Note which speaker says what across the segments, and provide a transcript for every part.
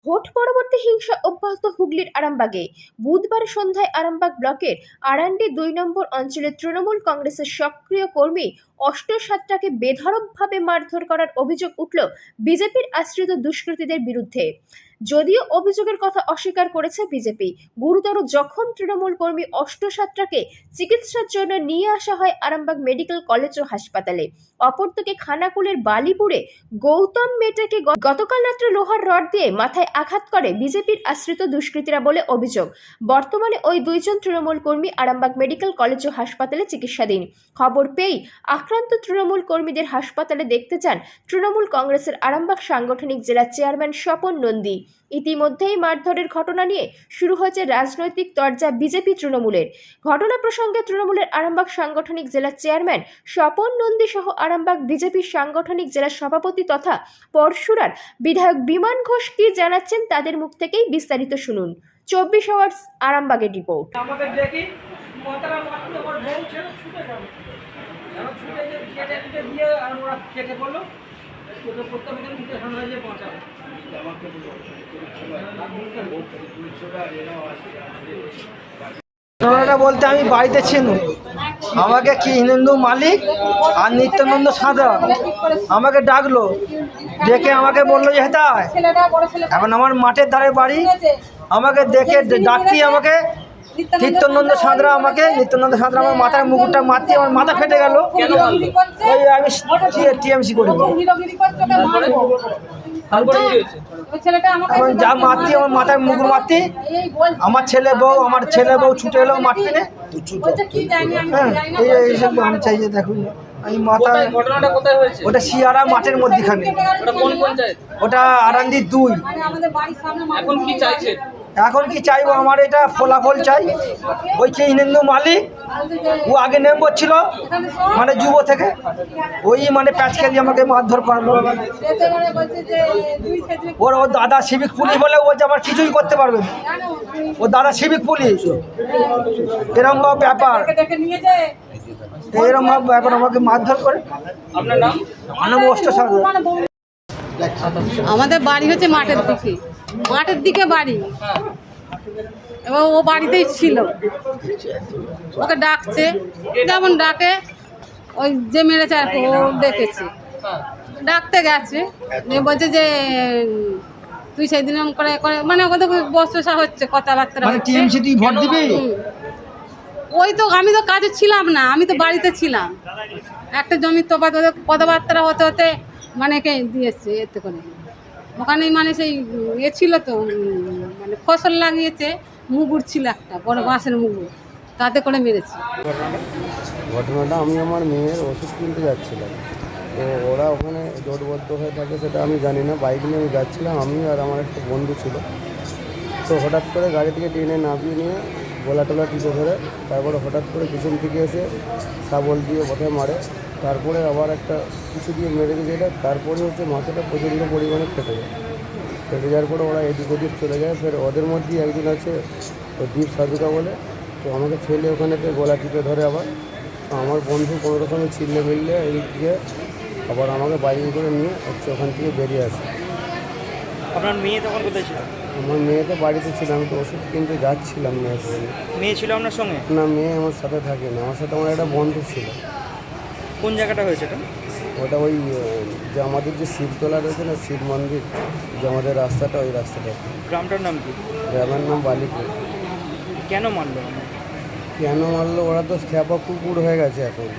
Speaker 1: Vote পরবর্তী হিংসা অব্যাহত হুগলির আরামবাগে। বুধবার সন্ধ্যায় আরামবাগ ব্লকের আরান্ডি ২ নম্বর অঞ্চলের তৃণমূল কংগ্রেসের সক্রিয় কর্মী অষ্টসাত্রাকে বেধড়কভাবে মারধর করার অভিযোগ উঠল বিজেপির আশ্রিত দুষ্কৃতীদের বিরুদ্ধে। যদিও অভিযোগের কথা অস্বীকার করেছে বিজেপি। গুরুতর জখম তৃণমূল কর্মী অষ্টসাত্রাকে চিকিৎসার জন্য নিয়ে আসা হয় আরামবাগ মেডিকেল কলেজ ও হাসপাতালে। অপরদিকে খানাকুলের বালিপুরে গৌতম মেটেকে গতকাল রাত্রে লোহার রড দিয়ে মাথায় আঘাত করে বিজেপির আশ্রিত দুষ্কৃতীরা বলে অভিযোগ। বর্তমানে ওই দুইজন তৃণমূল কর্মী আরামবাগ মেডিকেল কলেজ ও হাসপাতালে চিকিৎসাধীন। খবর পেয়েই আক্রান্ত তৃণমূল কর্মীদের হাসপাতালে দেখতে যান তৃণমূল কংগ্রেসের আরামবাগ সাংগঠনিক জেলা চেয়ারম্যান স্বপন নন্দী। ইতিমধ্যেই মারধরের ঘটনা নিয়ে শুরু হয়েছে রাজনৈতিক তরজা বিজেপি তৃণমূলের। ঘটনা প্রসঙ্গে তৃণমূলের আরামবাগ সাংগঠনিক জেলা চেয়ারম্যান স্বপন নন্দী সহ আরামবাগ বিজেপির সাংগঠনিক জেলা সভাপতি তথা পরশুরার বিধায়ক বিমান ঘোষ কি জানাচ্ছেন তাদের মুখ থেকেই বিস্তারিত শুনুন। 24 আওয়ার্স আরামবাগের রিপোর্ট।
Speaker 2: আমাদের দেখি মাথাটা মারতে আমার বউ ছেড়ে ছুটে গেল, এখন ছুটে যে কেটে দিয়ে আর ওরা কেটে পড়লো, ওকে প্রত্যেক মুখে সামনে যে পৌঁছাবে।
Speaker 3: ঘটনাটা বলতে আমি বাড়িতে ছিলাম, আমাকে কি হিন্দু মালিক আর নিত্যানন্দ সাঁতরা আমাকে ডাকলো, ডেকে আমাকে বললো যে হেতা এখন আমার মাঠের ধারে বাড়ি, আমাকে দেখে ডাকতেই আমাকে নিত্যানন্দ সাঁতরা আমার মাথার মুকুটটা মারতে আমার মাথা ফেটে গেল। ওই আমি টিএমসি করি, এখন যা মারতি আমার মাথায় মুকুট মারতি, আমার ছেলে বউ ছুটে এলো মারতে। হ্যাঁ এইসব আমি চাই যে দেখুন আমি মাথা, ওটা শিয়ারা মাঠের মধ্যখানে, ওটা আরান্ডি 2। এখন কি চাইবো, আমার এটা ফলাফল চাই। ওই কে হিন্দু মালিক, ও আগে মেম্বার ছিল মানে যুব থেকে, ওই মানে প্যাচ খেলি আমাকে মারধর করলো। ওর দাদা সিভিক পুলিশ বলে, ও যে আমার কিছুই করতে পারবে না, ও দাদা সিভিক পুলিশ। এরকম ব্যাপার, এরকম ব্যাপার আমাকে মারধর করে।
Speaker 2: আপনার নাম?
Speaker 3: আমার নাম অষ্টসাগর।
Speaker 4: আমাদের বাড়ি হচ্ছে মাঠের দিকে বাড়ি, এবার ও বাড়িতেই ছিল, ওকে ডাকছে যেমন ডাকে, ওই যে মেরেছে আর কি, ও ডেকেছে, ডাকতে গেছে, বলছে যে তুই সেই দিন করে করে মানে ওদের বসা হচ্ছে, কথাবার্তা ওই তো আমি তো কাজে ছিলাম না, আমি তো বাড়িতে ছিলাম। একটা জমির তোফাত, ওদের কথাবার্তা হতে হতে মানে কে দিয়েছে এতে করে, ওখানে মানে সেই ছিল তো মানে ফসল লাগিয়েছে, মুগুর ছিল একটা বড় বাঁশের মুগুর, তাতে করে মেরেছে।
Speaker 5: ঘটনাটা আমি আমার মেয়ের ওষুধ কিনতে যাচ্ছিলাম, তো ওরা ওখানে জোটবদ্ধ হয়ে থাকে সেটা আমি জানি না। বাইক নিয়ে আমি যাচ্ছিলাম, আমি আর আমার একটা বন্ধু ছিল। তো হঠাৎ করে গাড়ি থেকে ট্রেনে নামিয়ে নিয়ে গোলা টোলা টিপে ধরে, তারপরে হঠাৎ করে পিছন থেকে এসে শাবল দিয়ে প্রথমে মারে, তারপরে আবার একটা কিছু দিয়ে মেরে দিয়েছে এটা, তারপরে হচ্ছে মাথাটা প্রচণ্ড পরিমাণে ফেটে যায়। ফেটে যাওয়ার পরে ওরা এদিক ওদিক চলে যায়। ফের ওদের মধ্যেই একজন আছে তো দীপ সাধুকা বলে, তো আমাকে ফেলে ওখানেতে গলা টিপে ধরে। আবার আমার বন্ধু কোনো রকমে চিল্লে মিললে এদিক থেকে আবার আমাকে বাইরে করে নিয়ে হচ্ছে ওখান থেকে বেরিয়ে আসে।
Speaker 2: আপনার মেয়ে তখন কোথায় ছিল?
Speaker 5: আমার মেয়ে তো বাড়িতে ছিল, আমি তো ওষুধ কিনতে যাচ্ছিলাম।
Speaker 2: মেয়ে ছিল আপনার সঙ্গে?
Speaker 5: না, মেয়ে আমার সাথে থাকে না, আমার সাথে আমার একটা বন্ধু ছিল।
Speaker 2: কোন জায়গাটা হয়েছে এটা?
Speaker 5: ওটা ওই যে আমাদের যে শিবতলা রয়েছে না, শিব মন্দির, যে আমাদের রাস্তাটা, ওই রাস্তাটা।
Speaker 2: গ্রামটার নাম কি?
Speaker 5: গ্রামের নাম বালিপুর।
Speaker 2: কেন মারলো?
Speaker 5: কেন মারলো, ওরা তো খ্যাপা কুকুর হয়ে গেছে এখন,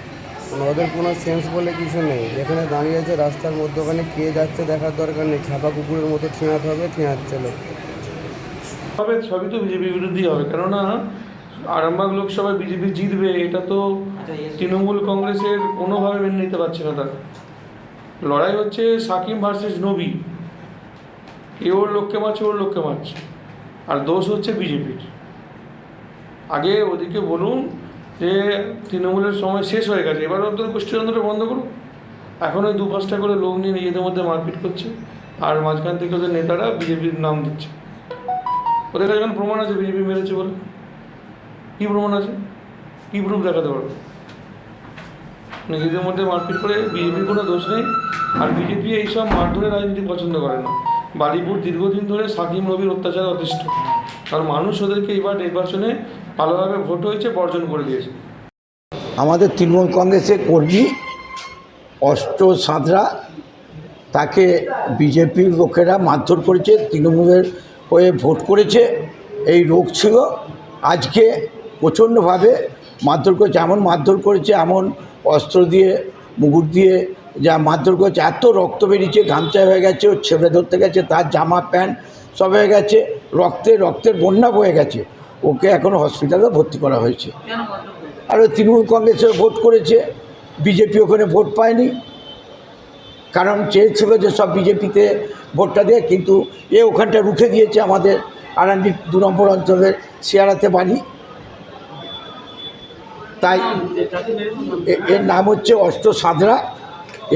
Speaker 5: মানে ওদের কোনো সেন্স বলে কিছু নেই। যেখানে দাঁড়িয়ে আছে রাস্তার মধ্যে, ওখানে কে যাচ্ছে দেখার দরকার নেই, খ্যাপা কুকুরের মতো ঠেঁয়াতে হবে, ঠেঁয়াচ্ছে লোক।
Speaker 6: সবই তো বিজেপি বিরোধী হবে, কেননা আরামবাগ লোকসভায় বিজেপি জিতবে এটা তো তৃণমূল কংগ্রেসের কোনোভাবে মেনে নিতে পারছে না। তারা লড়াই হচ্ছে সাকিম ভার্সেস নবী, এ ওর লোককে মারছে, ওর লোককে মারছে, আর দোষ হচ্ছে বিজেপির। আগে ওদিকে বলুন যে তৃণমূলের সময় শেষ হয়ে গেছে, এবার অন্তত গোষ্ঠীদ্বন্দ্বটা বন্ধ করুন। এখন ওই 2-5টা করে লোক নিয়ে নিজেদের মধ্যে মারপিট করছে, আর মাঝখান থেকে ওদের নেতারা বিজেপির নাম দিচ্ছে। ওদের কাছে এখন প্রমাণ আছে বিজেপি মেরেছে বলে? কী প্রমাণ আছে? কী প্রুফ দেখাতে পারবে? নিজেদের মধ্যে মারপিট করে বিজেপির কোনো দোষ নেই, আর বিজেপি এইসব মারধরের রাজনীতি পছন্দ করে না। বালিপুর দীর্ঘদিন ধরে সাকিম নবীর অত্যাচারে অতিষ্ঠ, আর মানুষ ওদেরকে এবার নির্বাচনে ভালোভাবে ভোট হয়েছে বর্জন করে দিয়েছে।
Speaker 7: আমাদের তৃণমূল কংগ্রেসের কর্মী অষ্ট সাঁতরা, তাকে বিজেপির লোকেরা মারধর করেছে, তৃণমূলের হয়ে ভোট করেছে, এই রোগ ছিল। আজকে প্রচণ্ডভাবে মারধর করেছে, এমন মারধর করেছে, এমন অস্ত্র দিয়ে মুগুর দিয়ে যা মারধর করেছে, এত রক্ত বেরিয়েছে, গামছা হয়ে গেছে, ওর ছেলে ধরতে গেছে, তার জামা প্যান্ট সব হয়ে গেছে, রক্তের বন্যা বয়ে গেছে। ওকে এখন হসপিটালে ভর্তি করা হয়েছে। আর ওই তৃণমূল কংগ্রেসে ভোট করেছে, বিজেপি ওখানে ভোট পায়নি, কারণ চেয়েছিল যে সব বিজেপিতে ভোটটা দেয়, কিন্তু এ ওখানটা রুখে দিয়েছে। আমাদের আরান্ডি 2 নম্বর অঞ্চলের শিয়ারাতে বাড়ি, তাই এর নাম হচ্ছে অষ্ট সাঁতরা।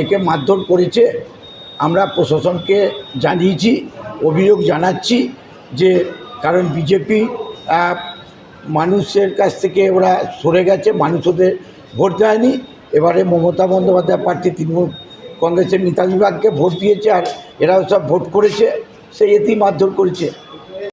Speaker 7: একে মারধর করেছে। আমরা প্রশাসনকে জানিয়েছি, অভিযোগ জানাচ্ছি যে কারণ বিজেপি মানুষের কাছ থেকে ওরা সরে গেছে, মানুষ ওদের ভোট দেয়নি। এবারে মমতা বন্দ্যোপাধ্যায় প্রার্থী তৃণমূল কংগ্রেসের মিতালি বাগকে ভোট দিয়েছে, আর এরাও সব ভোট করেছে, সেই এতেই মারধর করেছে।